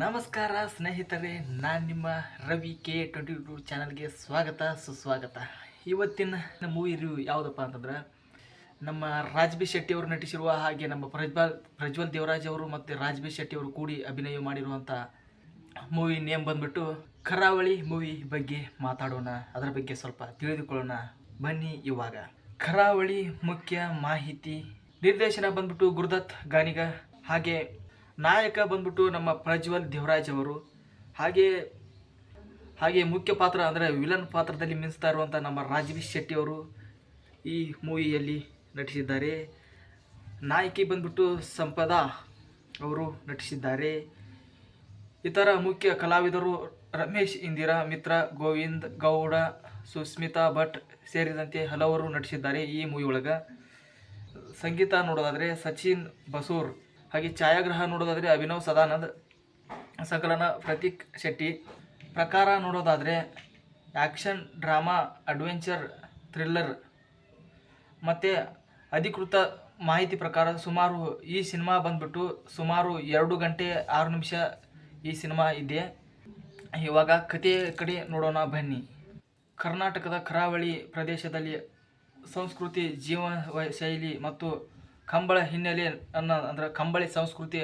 ನಮಸ್ಕಾರ ಸ್ನೇಹಿತರೆ, ನಾನು ನಿಮ್ಮ ರವಿ K22 ಚಾನಲ್ಗೆ ಸ್ವಾಗತ ಸುಸ್ವಾಗತ. ಇವತ್ತಿನ ಮೂವಿ ರಿವ್ಯೂ ಯಾವುದಪ್ಪ ಅಂತಂದ್ರೆ, ನಮ್ಮ ರಾಜ್ಬಿ ಶೆಟ್ಟಿ ಅವರು ನಟಿಸಿರುವ ಹಾಗೆ ನಮ್ಮ ಪ್ರಜ್ವಲ್ ದೇವರಾಜ್ ಅವರು ಮತ್ತು ರಾಜ್ಬಿ ಶೆಟ್ಟಿ ಅವರು ಕೂಡಿ ಅಭಿನಯ ಮಾಡಿರುವಂಥ ಮೂವಿ ನೇಮ್ ಬಂದ್ಬಿಟ್ಟು ಕರಾವಳಿ ಮೂವಿ ಬಗ್ಗೆ ಮಾತಾಡೋಣ. ಅದರ ಬಗ್ಗೆ ಸ್ವಲ್ಪ ತಿಳಿದುಕೊಳ್ಳೋಣ ಬನ್ನಿ. ಇವಾಗ ಕರಾವಳಿ ಮುಖ್ಯ ಮಾಹಿತಿ. ನಿರ್ದೇಶನ ಬಂದ್ಬಿಟ್ಟು ಗುರುದತ್ ಗಾನಿಗ, ಹಾಗೆ ನಾಯಕ ಬಂದ್ಬಿಟ್ಟು ನಮ್ಮ ಪ್ರಜ್ವಲ್ ದೇವರಾಜ್ ಅವರು, ಹಾಗೆ ಮುಖ್ಯ ಪಾತ್ರ ಅಂದರೆ ವಿಲನ್ ಪಾತ್ರದಲ್ಲಿ ಮಿಂಚ್ತಾ ಇರುವಂಥ ನಮ್ಮ ರಾಜ್ಬಿ ಶೆಟ್ಟಿ ಅವರು ಈ ಮೂವಿಯಲ್ಲಿ ನಟಿಸಿದ್ದಾರೆ. ನಾಯಕಿ ಬಂದ್ಬಿಟ್ಟು ಸಂಪದಾ ಅವರು ನಟಿಸಿದ್ದಾರೆ. ಇತರ ಮುಖ್ಯ ಕಲಾವಿದರು ರಮೇಶ್ ಇಂದಿರಾ, ಮಿತ್ರ, ಗೋವಿಂದ್ ಗೌಡ, ಸುಸ್ಮಿತಾ ಭಟ್ ಸೇರಿದಂತೆ ಹಲವರು ನಟಿಸಿದ್ದಾರೆ ಈ ಮೂವಿ ಒಳಗೆ. ಸಂಗೀತ ನೋಡೋದಾದರೆ ಸಚಿನ್ ಬಸೂರ್, ಹಾಗೆ ಛಾಯಾಗ್ರಹ ನೋಡೋದಾದರೆ ಅಭಿನವ್ ಸದಾನಂದ್, ಸಂಕಲನ ಪ್ರತೀಕ್ ಶೆಟ್ಟಿ. ಪ್ರಕಾರ ನೋಡೋದಾದರೆ ಆ್ಯಕ್ಷನ್, ಡ್ರಾಮಾ, ಅಡ್ವೆಂಚರ್, ಥ್ರಿಲ್ಲರ್. ಮತ್ತು ಅಧಿಕೃತ ಮಾಹಿತಿ ಪ್ರಕಾರ ಈ ಸಿನಿಮಾ ಬಂದ್ಬಿಟ್ಟು ಸುಮಾರು 2 ಗಂಟೆ 6 ನಿಮಿಷ ಈ ಸಿನಿಮಾ ಇದೆ. ಇವಾಗ ಕತೆ ಕಡೆ ನೋಡೋಣ ಬನ್ನಿ. ಕರ್ನಾಟಕದ ಕರಾವಳಿ ಪ್ರದೇಶದಲ್ಲಿ ಸಂಸ್ಕೃತಿ, ಜೀವನ ಶೈಲಿ ಮತ್ತು ಕಂಬಳ ಹಿನ್ನೆಲೆ ಅಂದರೆ ಕಂಬಳಿ ಸಂಸ್ಕೃತಿ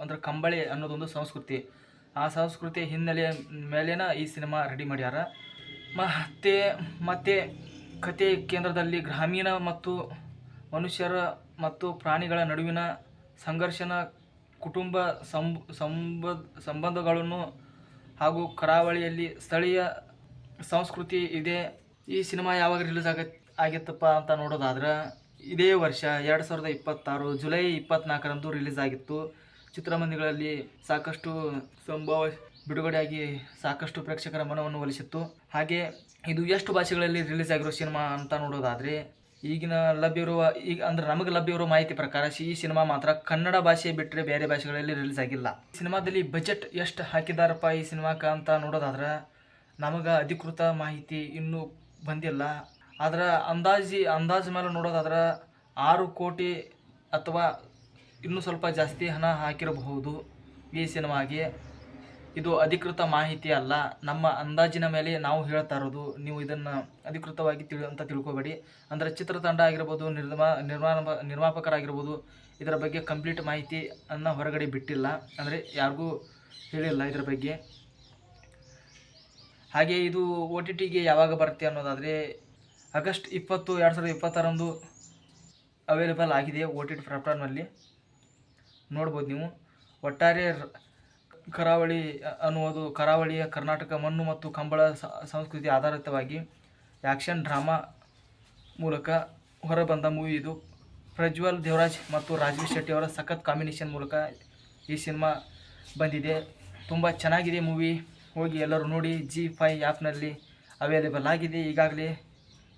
ಅಂದರೆ ಕಂಬಳಿ ಅನ್ನೋದೊಂದು ಸಂಸ್ಕೃತಿ. ಆ ಸಂಸ್ಕೃತಿ ಹಿನ್ನೆಲೆಯ ಮೇಲೇನ ಈ ಸಿನಿಮಾ ರೆಡಿ ಮಾಡ್ಯಾರ. ಮತ್ತು ಕತೆ ಕೇಂದ್ರದಲ್ಲಿ ಗ್ರಾಮೀಣ ಮತ್ತು ಮನುಷ್ಯರ ಮತ್ತು ಪ್ರಾಣಿಗಳ ನಡುವಿನ ಸಂಘರ್ಷನ, ಕುಟುಂಬ ಸಂಬಂಧಗಳನ್ನು ಹಾಗೂ ಕರಾವಳಿಯಲ್ಲಿ ಸ್ಥಳೀಯ ಸಂಸ್ಕೃತಿ ಇದೆ. ಈ ಸಿನಿಮಾ ಯಾವಾಗ ರಿಲೀಸ್ ಆಗಿತ್ತಪ್ಪ ಅಂತ ನೋಡೋದಾದ್ರೆ ಇದೇ ವರ್ಷ 2026 ಜುಲೈ 24ರಂದು ರಿಲೀಸ್ ಆಗಿತ್ತು. ಚಿತ್ರಮಂದಿರಗಳಲ್ಲಿ ಸಾಕಷ್ಟು ಬಿಡುಗಡೆಯಾಗಿ ಸಾಕಷ್ಟು ಪ್ರೇಕ್ಷಕರ ಮನವನ್ನು ಒಲಿಸಿತ್ತು. ಹಾಗೆ ಇದು ಎಷ್ಟು ಭಾಷೆಗಳಲ್ಲಿ ರಿಲೀಸ್ ಆಗಿರೋ ಸಿನಿಮಾ ಅಂತ ನೋಡೋದಾದರೆ ನಮಗೆ ಲಭ್ಯವಿರುವ ಮಾಹಿತಿ ಪ್ರಕಾರ ಈ ಸಿನಿಮಾ ಮಾತ್ರ ಕನ್ನಡ ಭಾಷೆ ಬಿಟ್ಟರೆ ಬೇರೆ ಭಾಷೆಗಳಲ್ಲಿ ರಿಲೀಸ್ ಆಗಿಲ್ಲ. ಸಿನಿಮಾದಲ್ಲಿ ಬಜೆಟ್ ಎಷ್ಟು ಹಾಕಿದಾರಪ್ಪ ಈ ಸಿನಿಮಾಕ್ಕೆ ಅಂತ ನೋಡೋದಾದ್ರೆ ನಮಗೆ ಅಧಿಕೃತ ಮಾಹಿತಿ ಇನ್ನೂ ಬಂದಿಲ್ಲ. ಅದರ ಅಂದಾಜು ಮೇಲೆ ನೋಡೋದಾದ್ರೆ 6 ಕೋಟಿ ಅಥವಾ ಇನ್ನೂ ಸ್ವಲ್ಪ ಜಾಸ್ತಿ ಹಣ ಹಾಕಿರಬಹುದು ಈ ಸಿನಿಮಾಗೆ. ಇದು ಅಧಿಕೃತ ಮಾಹಿತಿ ಅಲ್ಲ, ನಮ್ಮ ಅಂದಾಜಿನ ಮೇಲೆ ನಾವು ಹೇಳ್ತಾ ಇರೋದು. ನೀವು ಇದನ್ನು ಅಧಿಕೃತವಾಗಿ ತಿಳ್ಕೊಬೇಡಿ. ಅಂದರೆ ಚಿತ್ರತಂಡ ಆಗಿರ್ಬೋದು, ನಿರ್ಮಾಪಕರಾಗಿರ್ಬೋದು, ಇದರ ಬಗ್ಗೆ ಕಂಪ್ಲೀಟ್ ಮಾಹಿತಿಯನ್ನು ಹೊರಗಡೆ ಬಿಟ್ಟಿಲ್ಲ, ಅಂದರೆ ಯಾರಿಗೂ ಹೇಳಿಲ್ಲ ಇದರ ಬಗ್ಗೆ. ಹಾಗೆ ಇದು OTTಗೆ ಯಾವಾಗ ಬರುತ್ತೆ ಅನ್ನೋದಾದರೆ ಆಗಸ್ಟ್ 20, 2026ರಂದು ಅವೈಲೇಬಲ್ ಆಗಿದೆ OTT ಪ್ಲಾಟ್ಫಾರ್ಮ್ನಲ್ಲಿ, ನೋಡ್ಬೋದು ನೀವು. ಒಟ್ಟಾರೆ ಕರಾವಳಿ ಅನ್ನುವುದು ಕರಾವಳಿಯ ಕರ್ನಾಟಕ ಮಣ್ಣು ಮತ್ತು ಕಂಬಳ ಸಂಸ್ಕೃತಿ ಆಧಾರಿತವಾಗಿ ಆ್ಯಕ್ಷನ್ ಡ್ರಾಮಾ ಮೂಲಕ ಹೊರಬಂದ ಮೂವಿ ಇದು. ಪ್ರಜ್ವಲ್ ದೇವರಾಜ್ ಮತ್ತು ರಾಜ್ಬಿ ಶೆಟ್ಟಿ ಅವರ ಸಖತ್ ಕಾಂಬಿನೇಷನ್ ಮೂಲಕ ಈ ಸಿನಿಮಾ ಬಂದಿದೆ. ತುಂಬ ಚೆನ್ನಾಗಿದೆ ಮೂವಿ, ಹೋಗಿ ಎಲ್ಲರೂ ನೋಡಿ. Zee5 ಆ್ಯಪ್ನಲ್ಲಿ ಅವೈಲೇಬಲ್ ಆಗಿದೆ ಈಗಾಗಲೇ,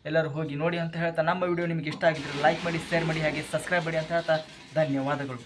ಎಲ್ಲರೂ ಹೋಗಿ ನೋಡಿ ಅಂತ ಹೇಳ್ತಾ, ನಮ್ಮ ವಿಡಿಯೋ ನಿಮಗೆ ಇಷ್ಟ ಆಗಿದ್ದರೆ ಲೈಕ್ ಮಾಡಿ, ಶೇರ್ ಮಾಡಿ, ಹಾಗೆ ಸಬ್ಸ್ಕ್ರೈಬ್ ಮಾಡಿ ಅಂತ ಹೇಳ್ತಾ ಧನ್ಯವಾದಗಳು.